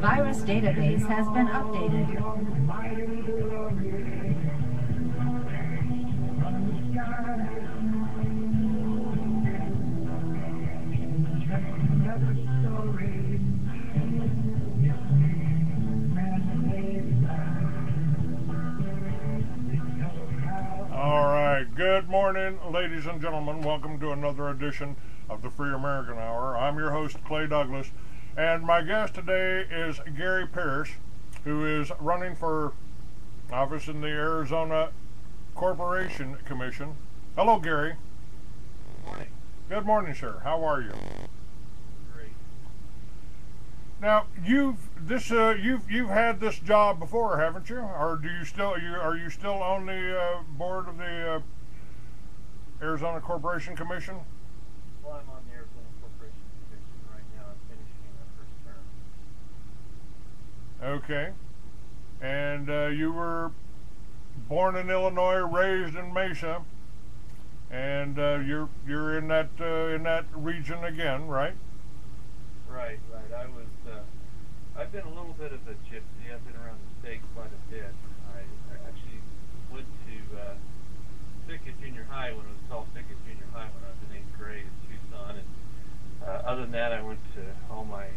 Virus database has been updated. All right, good morning, ladies and gentlemen. Welcome to another edition of the Free American Hour. I'm your host, Clay Douglas, and my guest today is Gary Pierce, who is running for office in the Arizona Corporation Commission. Hello, Gary. Good morning. Good morning, sir. How are you? Great. Now, you've had this job before, haven't you? Or are you still on the board of the Arizona Corporation Commission? Well, I'm on the Arizona Corporation Commission right now. I'm finishing my first term. Okay. And you were born in Illinois, raised in Mesa, and you're in that region again, right? Right. I've been a little bit of a gypsy. I've been around the state quite a bit. I actually went to Pickett Junior High when it was called Pickett Junior High when I was in 8th grade in Tucson. And other than that, I went to all my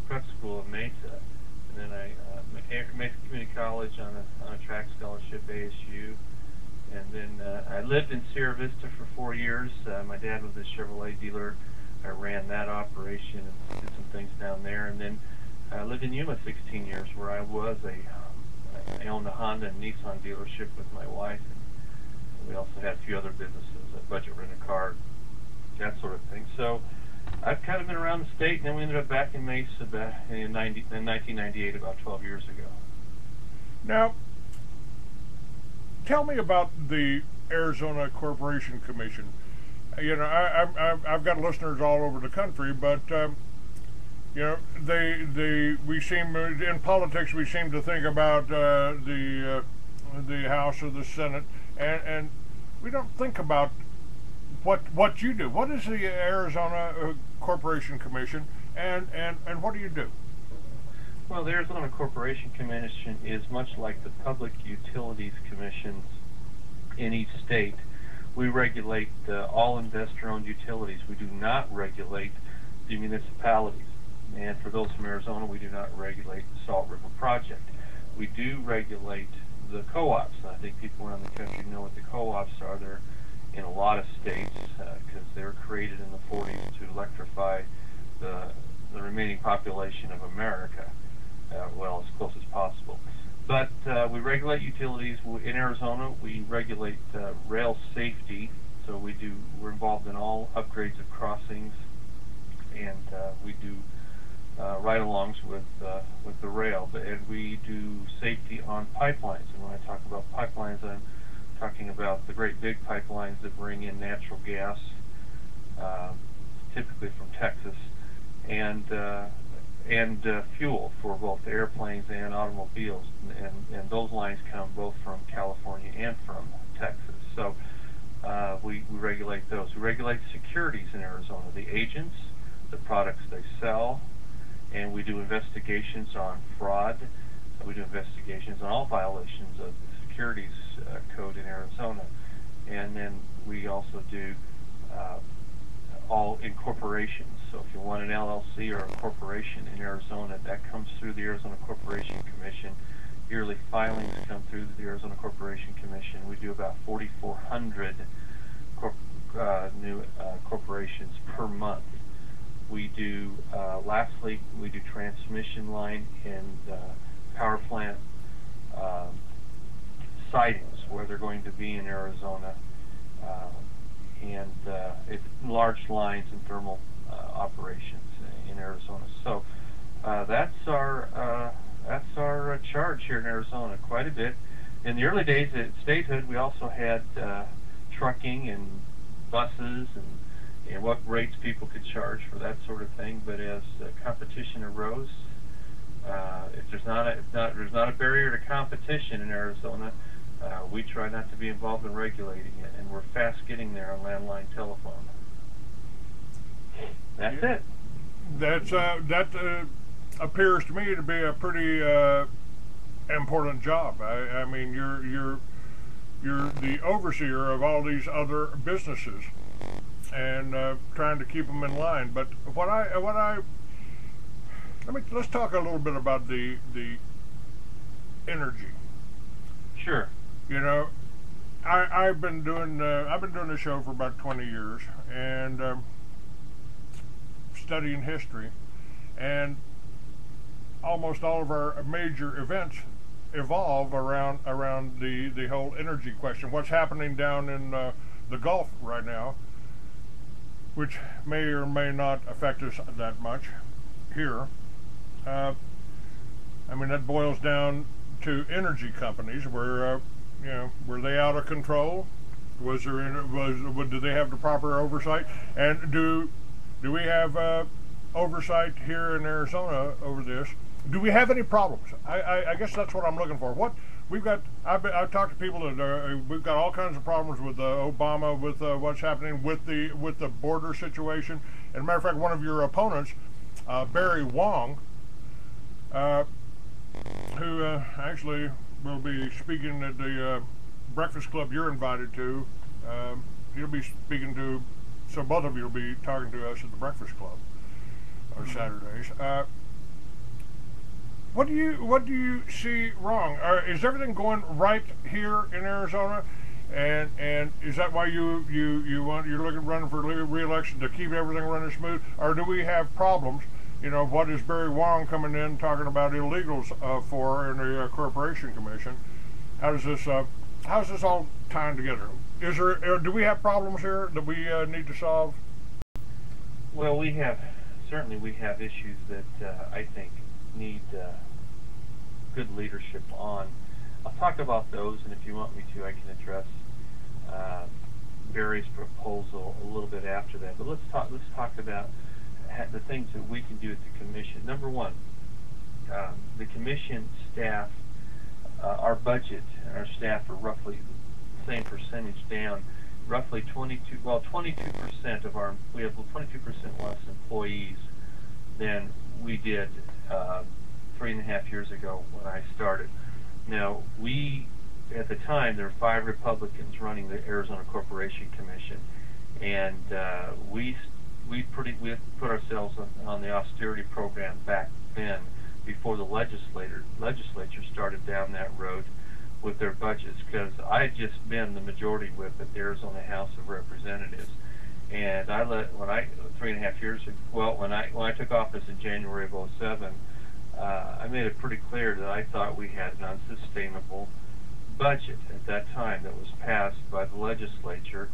prep school in Mesa. And then I Mesa Community College on a track scholarship, ASU. And then I lived in Sierra Vista for 4 years. My dad was a Chevrolet dealer. I ran that operation and did some things down there. And then I lived in Yuma 16 years, where I I owned a Honda and Nissan dealership with my wife. And we also had a few other businesses, a budget rent-a-car, that sort of thing. So I've kind of been around the state, and then we ended up back in Mesa in 1998, about 12 years ago. Now, tell me about the Arizona Corporation Commission. You know, I've got listeners all over the country, but you know, we seem in politics we seem to think about the House or the Senate, and we don't think about what you do. What is the Arizona Corporation Commission, and what do you do? Well, the Arizona Corporation Commission is much like the Public Utilities Commissions in each state. We regulate all investor-owned utilities. We do not regulate the municipalities. And for those from Arizona, we do not regulate the Salt River Project. We do regulate the co-ops. I think people around the country know what the co-ops are. They're in a lot of states because they were created in the 40s to electrify the remaining population of America, well, as close as possible. But we regulate utilities. In Arizona, we regulate rail safety. So we're involved in all upgrades of crossings, and we do ride-alongs with the rail. And we do safety on pipelines. And when I talk about pipelines, I'm talking about the great big pipelines that bring in natural gas, typically from Texas, and fuel for both airplanes and automobiles, and those lines come both from California and from Texas. So we regulate those. We regulate securities in Arizona, the agents, the products they sell, and we do investigations on fraud. We do investigations on all violations of the securities code in Arizona, and then we also do all incorporations. So if you want an LLC or a corporation in Arizona, that comes through the Arizona Corporation Commission. Yearly filings come through the Arizona Corporation Commission. We do about 4,400 new corporations per month. We do, lastly, we do transmission line and power plant sightings where they're going to be in Arizona, and it's large lines and thermal operations in Arizona. So that's our That's our charge here in Arizona, quite a bit. In the early days at statehood, we also had trucking and buses and what rates people could charge for that sort of thing. But as competition arose, if there's not a barrier to competition in Arizona, we try not to be involved in regulating it, and we're fast getting there on landline telephone. That's it. That appears to me to be a pretty important job. I mean, you're the overseer of all these other businesses and trying to keep them in line. But let's talk a little bit about the energy. Sure. You know, I've been doing the show for about 20 years and studying history, and almost all of our major events evolve around the whole energy question. What's happening down in the Gulf right now, which may or may not affect us that much here. I mean, that boils down to energy companies. Were they out of control? Do they have the proper oversight? And do we have oversight here in Arizona over this? Do we have any problems? I guess that's what I'm looking for. What we've got, I've talked to people that we've got all kinds of problems with Obama, with what's happening with the border situation. As a matter of fact, one of your opponents, Barry Wong, who actually will be speaking at the Breakfast Club you're invited to. He'll be speaking to, so both of you will be talking to us at the Breakfast Club on Saturdays. What do you see wrong? Is everything going right here in Arizona? And is that why you're running for re-election, to keep everything running smooth? Or do we have problems? You know, what is Barry Wong coming in talking about illegals for in the Corporation Commission? How's this all tying together? Do we have problems here that we need to solve? Well, we have issues that I think need good leadership on. I'll talk about those, and if you want me to, I can address Barry's proposal a little bit after that. But let's talk about the things that we can do at the commission. Number one, the commission staff, our budget and our staff are roughly the same percentage down. Roughly 22% we have 22% less employees than we did 3.5 years ago when I started. Now, at the time, there were 5 Republicans running the Arizona Corporation Commission, and we put ourselves on the austerity program back then, before the legislature started down that road with their budgets, because I had just been the majority whip at the Arizona House of Representatives, and when I took office in January of '07, I made it pretty clear that I thought we had an unsustainable budget at that time that was passed by the legislature.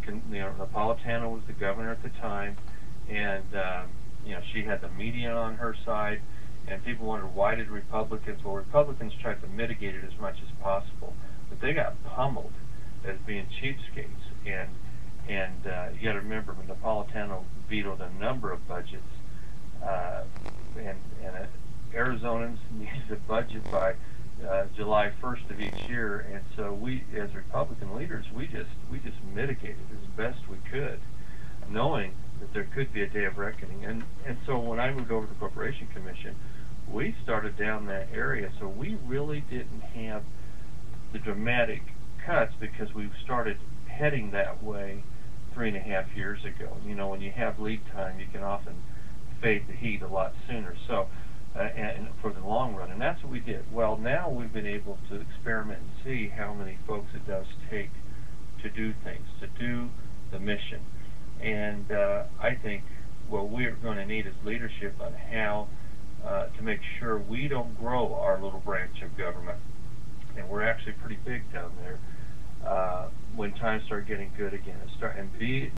Napolitano was the governor at the time, and she had the media on her side, and people wondered, why did Republicans? Well, Republicans tried to mitigate it as much as possible, but they got pummeled as being cheapskates. And you got to remember, when Napolitano vetoed a number of budgets, and Arizonans needed a budget by July 1st of each year, and so we, as Republican leaders, we just mitigated as best we could, knowing that there could be a day of reckoning. And so when I moved over to the Corporation Commission, we started down that area, so we really didn't have the dramatic cuts, because we started heading that way 3.5 years ago. When you have lead time, you can often fade the heat a lot sooner. So, and for the long run, and that's what we did. Well, now we've been able to experiment and see how many folks it does take to do things, to do the mission. And I think what we're going to need is leadership on how to make sure we don't grow our little branch of government. And we're actually pretty big down there. When times start getting good again,